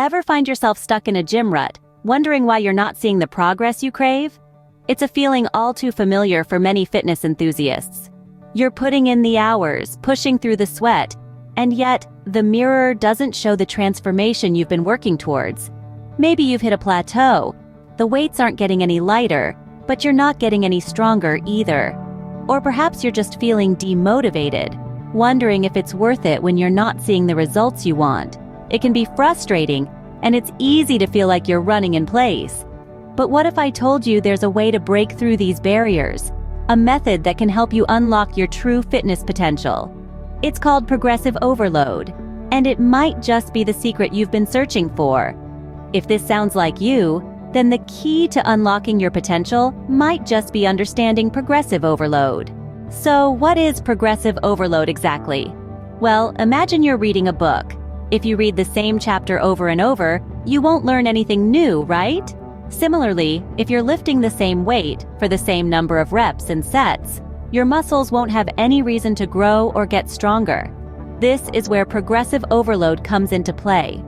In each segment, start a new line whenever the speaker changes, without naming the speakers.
Ever find yourself stuck in a gym rut, wondering why you're not seeing the progress you crave? It's a feeling all too familiar for many fitness enthusiasts. You're putting in the hours, pushing through the sweat, and yet the mirror doesn't show the transformation you've been working towards. Maybe you've hit a plateau. The weights aren't getting any lighter, but you're not getting any stronger either. Or perhaps you're just feeling demotivated, wondering if it's worth it when you're not seeing the results you want. It can be frustrating, and it's easy to feel like you're running in place. But what if I told you there's a way to break through these barriers? A method that can help you unlock your true fitness potential. It's called progressive overload, and it might just be the secret you've been searching for. If this sounds like you, then the key to unlocking your potential might just be understanding progressive overload. So what is progressive overload exactly? Well, imagine you're reading a book. If you read the same chapter over and over, you won't learn anything new, right? Similarly, if you're lifting the same weight for the same number of reps and sets, your muscles won't have any reason to grow or get stronger. This is where progressive overload comes into play.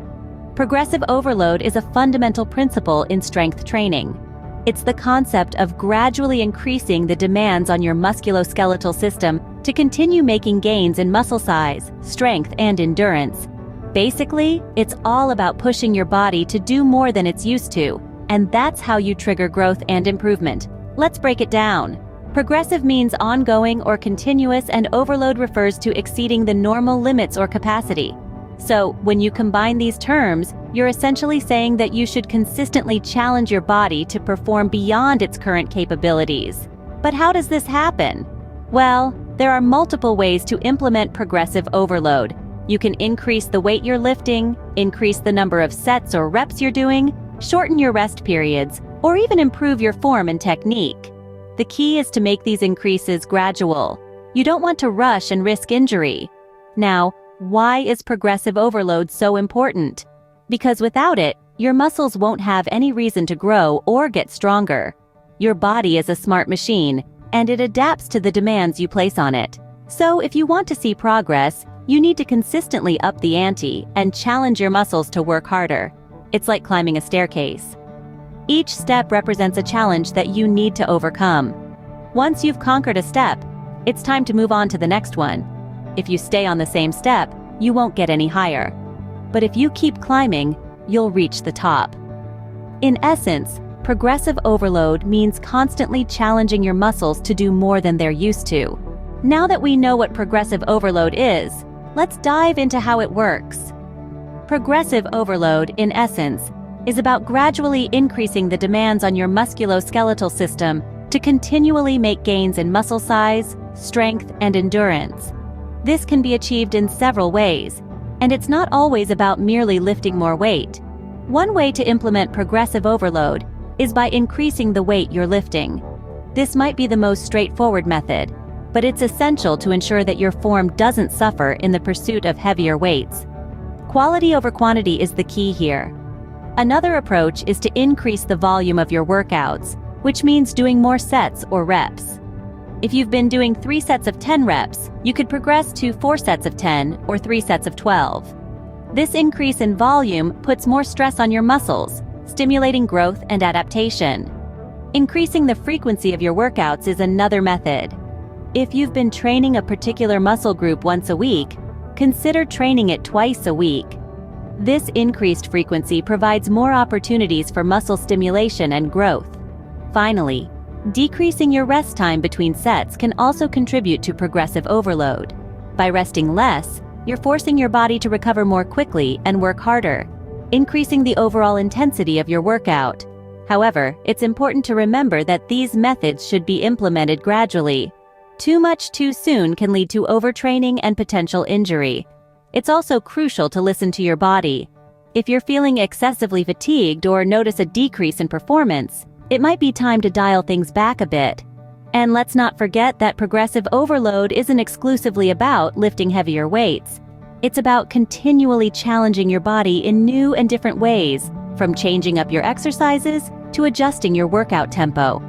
Progressive overload is a fundamental principle in strength training. It's the concept of gradually increasing the demands on your musculoskeletal system to continue making gains in muscle size, strength, and endurance. Basically, it's all about pushing your body to do more than it's used to, and that's how you trigger growth and improvement. Let's break it down. Progressive means ongoing or continuous, and overload refers to exceeding the normal limits or capacity. So, when you combine these terms, you're essentially saying that you should consistently challenge your body to perform beyond its current capabilities. But how does this happen? Well, there are multiple ways to implement progressive overload. You can increase the weight you're lifting, increase the number of sets or reps you're doing, shorten your rest periods, or even improve your form and technique. The key is to make these increases gradual. You don't want to rush and risk injury. Now, why is progressive overload so important? Because without it, your muscles won't have any reason to grow or get stronger. Your body is a smart machine, and it adapts to the demands you place on it. So if you want to see progress, you need to consistently up the ante and challenge your muscles to work harder. It's like climbing a staircase. Each step represents a challenge that you need to overcome. Once you've conquered a step, it's time to move on to the next one. If you stay on the same step, you won't get any higher. But if you keep climbing, you'll reach the top. In essence, progressive overload means constantly challenging your muscles to do more than they're used to. Now that we know what progressive overload is, let's dive into how it works. Progressive overload, in essence, is about gradually increasing the demands on your musculoskeletal system to continually make gains in muscle size, strength, and endurance. This can be achieved in several ways, and it's not always about merely lifting more weight. One way to implement progressive overload is by increasing the weight you're lifting. This might be the most straightforward method, but it's essential to ensure that your form doesn't suffer in the pursuit of heavier weights. Quality over quantity is the key here. Another approach is to increase the volume of your workouts, which means doing more sets or reps. If you've been doing 3 sets of 10 reps, you could progress to 4 sets of 10 or 3 sets of 12. This increase in volume puts more stress on your muscles, stimulating growth and adaptation. Increasing the frequency of your workouts is another method. If you've been training a particular muscle group once a week, consider training it twice a week. This increased frequency provides more opportunities for muscle stimulation and growth. Finally, decreasing your rest time between sets can also contribute to progressive overload. By resting less, you're forcing your body to recover more quickly and work harder, increasing the overall intensity of your workout. However, it's important to remember that these methods should be implemented gradually. Too much too soon can lead to overtraining and potential injury. It's also crucial to listen to your body. If you're feeling excessively fatigued or notice a decrease in performance, it might be time to dial things back a bit. And let's not forget that progressive overload isn't exclusively about lifting heavier weights. It's about continually challenging your body in new and different ways, from changing up your exercises to adjusting your workout tempo.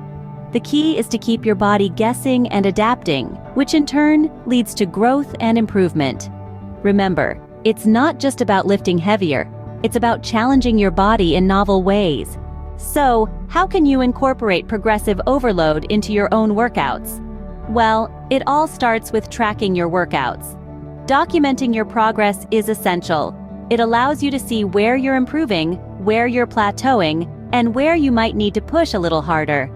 The key is to keep your body guessing and adapting, which in turn leads to growth and improvement. Remember, it's not just about lifting heavier, It's about challenging your body in novel ways. So, how can you incorporate progressive overload into your own workouts? Well, it all starts with tracking your workouts. Documenting your progress is essential. It allows you to see where you're improving, where you're plateauing, and where you might need to push a little harder.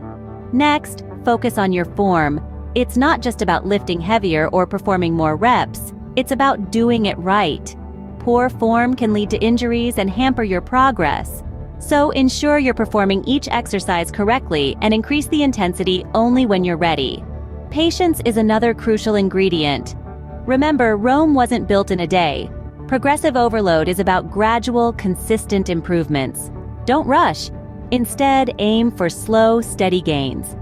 Next, focus on your form. It's not just about lifting heavier or performing more reps, it's about doing it right. Poor form can lead to injuries and hamper your progress. So ensure you're performing each exercise correctly and increase the intensity only when you're ready. Patience is another crucial ingredient. Remember, Rome wasn't built in a day. Progressive overload is about gradual, consistent improvements. Don't rush. Instead, aim for slow, steady gains.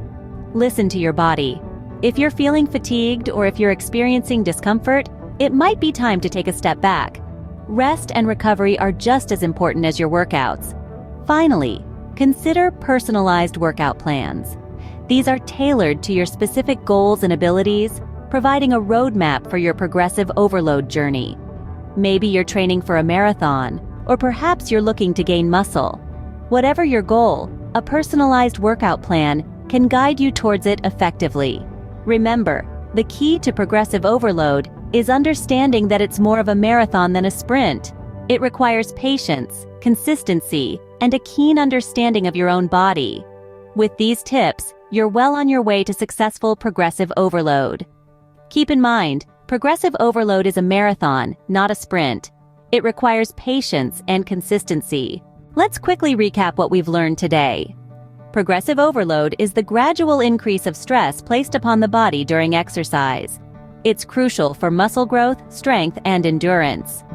Listen to your body. If you're feeling fatigued or if you're experiencing discomfort, it might be time to take a step back. Rest and recovery are just as important as your workouts. Finally, consider personalized workout plans. These are tailored to your specific goals and abilities, providing a roadmap for your progressive overload journey. Maybe you're training for a marathon, or perhaps you're looking to gain muscle. Whatever your goal, a personalized workout plan can guide you towards it effectively. Remember, the key to progressive overload is understanding that it's more of a marathon than a sprint. It requires patience, consistency, and a keen understanding of your own body. With these tips, you're well on your way to successful progressive overload. Keep in mind, progressive overload is a marathon, not a sprint. It requires patience and consistency. Let's quickly recap what we've learned today. Progressive overload is the gradual increase of stress placed upon the body during exercise. It's crucial for muscle growth, strength, and endurance.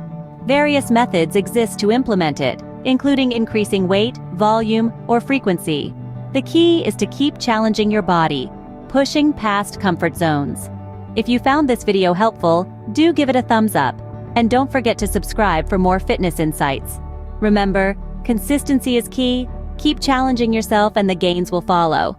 Various methods exist to implement it, including increasing weight, volume, or frequency. The key is to keep challenging your body, pushing past comfort zones. If you found this video helpful, do give it a thumbs up, and don't forget to subscribe for more fitness insights. Remember, consistency is key, keep challenging yourself and the gains will follow.